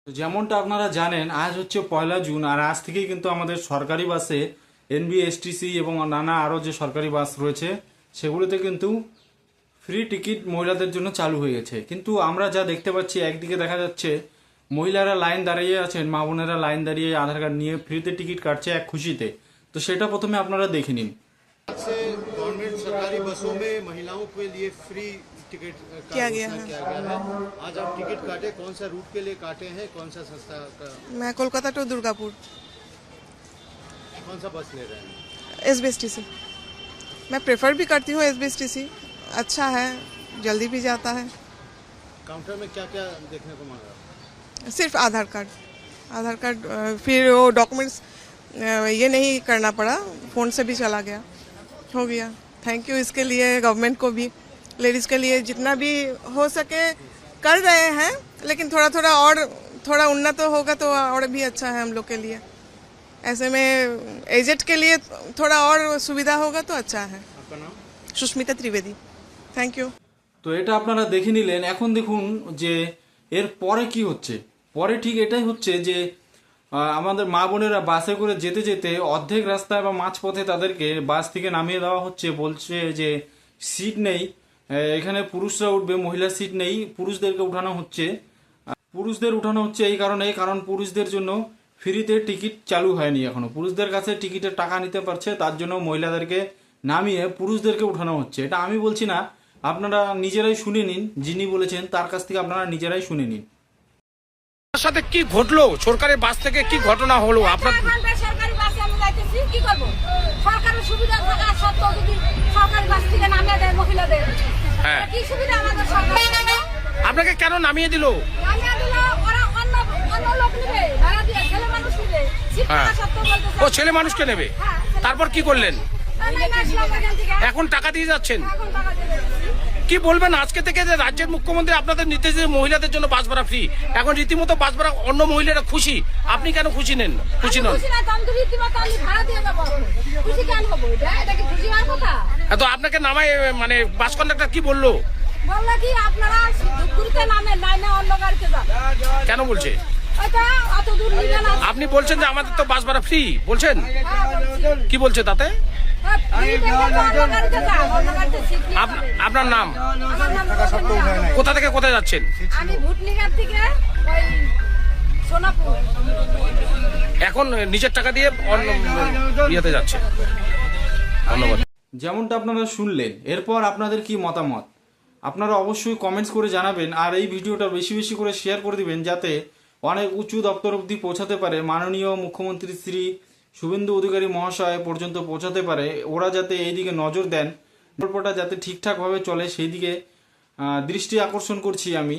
তো যেমনটা আপনারা জানেন আজ হচ্ছে 1 জুন আর আজ থেকেই কিন্তু আমাদের সরকারি বাসে এনবিএসটিসি এবং নানা আরও যে সরকারি বাস রয়েছে সেগুলোতে কিন্তু ফ্রি টিকিট মহিলাদের জন্য চালু হয়ে গেছে। কিন্তু আমরা যা দেখতে পাচ্ছি একদিকে দেখা যাচ্ছে মহিলারা লাইন দাঁড়িয়ে আছেন, মা বোনেরা লাইন দাঁড়িয়ে আধার কার্ড নিয়ে ফ্রিতে টিকিট কাটছে এক খুশিতে। তো সেটা প্রথমে আপনারা দেখে নিন। से गवर्नमेंट सरकारी बसों में महिलाओं के लिए फ्री टिकट का किया घोषणा गया है। किया गया है। आज आप टिकट काटे, कौन सा रूट के लिए काटे हैं, कौन सा संस्था का, मैं कोलकाता टू दुर्गापुर कौन सा बस ले रहे हैं? एसबीएसटीसी। मैं प्रेफर भी करती हूँ एसबीएसटीसी, अच्छा है, जल्दी भी जाता है। काउंटर में क्या क्या देखने को मांगा? सिर्फ आधार कार्ड फिर वो डॉक्यूमेंट्स ये नहीं करना पड़ा, फ़ोन से भी चला गया, हो गया। थैंक यू इसके लिए गवर्नमेंट को भी, लेडीज़ के लिए जितना भी हो सके कर रहे हैं, लेकिन थोड़ा उन्नत होगा तो और भी अच्छा है हम लोग के लिए। ऐसे में एजेड के लिए थोड़ा और सुविधा होगा तो अच्छा है। आपका नाम? Sushmita Trivedi, thank you. তো এটা আপনারা দেখে নিলেন। এখন দেখুন যে এর পরে কি হচ্ছে। পরে ঠিক এটাই হচ্ছে যে আমাদের মা বোনেরা বাসে করে যেতে যেতে অর্ধেক রাস্তায় বা মাঝপথে তাদেরকে বাস থেকে নামিয়ে দেওয়া হচ্ছে, বলছে যে সিট নেই, এখানে পুরুষরা উঠবে, মহিলা সিট নেই, পুরুষদেরকে উঠানো হচ্ছে। এই কারণ পুরুষদের জন্য ফ্রিতে টিকিট চালু হয়নি এখনো, পুরুষদের কাছে টিকিটের টাকা নিতে পারছে, তার জন্য মহিলাদেরকে নামিয়ে পুরুষদেরকে উঠানো হচ্ছে। এটা আমি বলছি না, আপনারা নিজেরাই শুনে নিন, যিনি বলেছেন তার কাছ থেকে আপনারা নিজেরাই শুনে নিন। সাথে কি ঘটলো, সরকারের বাস থেকে কি ঘটনা হলো আপনার? সরকারি বাসে আমি যাইতেছি, কি করব? সরকারের সুবিধা থাকা সত্ত্বেও যদি সরকারি বাস থেকে নামিয়ে দেয় মহিলাদের, হ্যাঁ, কি সুবিধা আমাদের সরকার? আপনাকে কেন নামিয়ে দিল? নামিয়ে দিল ওরা অন্য লোক নেবে, ভাড়া দিয়ে ছেলে মানুষ নেবে, সিট হ্যাঁ। থাকা সত্ত্বেও বলতেছে ও ছেলে মানুষকে নেবে, হ্যাঁ, তারপর কি করলেন? আমি আসলাম এখান থেকে, এখন টাকা দিয়ে যাচ্ছেন, এখন টাকা দেবে। কি বলবেন আজকে থেকে যে রাজ্যের মুখ্যমন্ত্রী আপনাদের নির্দেশে মহিলাদের জন্য বাস ভাড়া ফ্রি, এখন রীতিমতো বাস ভাড়া অন্য মহিলারা খুশি, আপনি কেন খুশি নন? খুশি না, দাম তো রীতিমতো আমি ভাড়া দিয়ে যাবো, খুশি কেন হবো? এটা কি খুশি হওয়ার কথা? তো আপনাকে নামায় মানে বাস কন্ডাক্টর কি বললো? বললো কি আপনারা ধূপগুড়িতে নামেন, লাইনে অন্য গাড়িতে যান। কেন বলছে? ওইটা অত দূর নিবে না। আপনি বলছেন যে আমাদের তো বাস ভাড়া ফ্রি বলছেন, হ্যাঁ, বলছি। কি বলছে তাতে? আপনার আপনার নাম? কোথা থেকে কোথায় যাচ্ছেন? আমি ভুটনিঘাট থেকে ওই সোনাপুর। এখন নিজের টাকা দিয়ে অন্য ইয়েতে যাচ্ছে। ধন্যবাদ। যেমনটা আপনারা শুনলেন, এরপর আপনাদের কি মতামত আপনারা অবশ্যই কমেন্টস করে জানাবেন, আর এই ভিডিওটা বেশি বেশি করে শেয়ার করে দিবেন যাতে অনেক উঁচু দপ্তর অবধি পৌঁছাতে পারে, মাননীয় মুখ্যমন্ত্রী শ্রী শুভেন্দু অধিকারী মহাশয় পর্যন্ত পৌঁছাতে পারে। ওরা যাতে এই দিকে নজর দেন, গল্পটা যাতে ঠিকঠাকভাবে চলে সেই দিকে দৃষ্টি আকর্ষণ করছি আমি।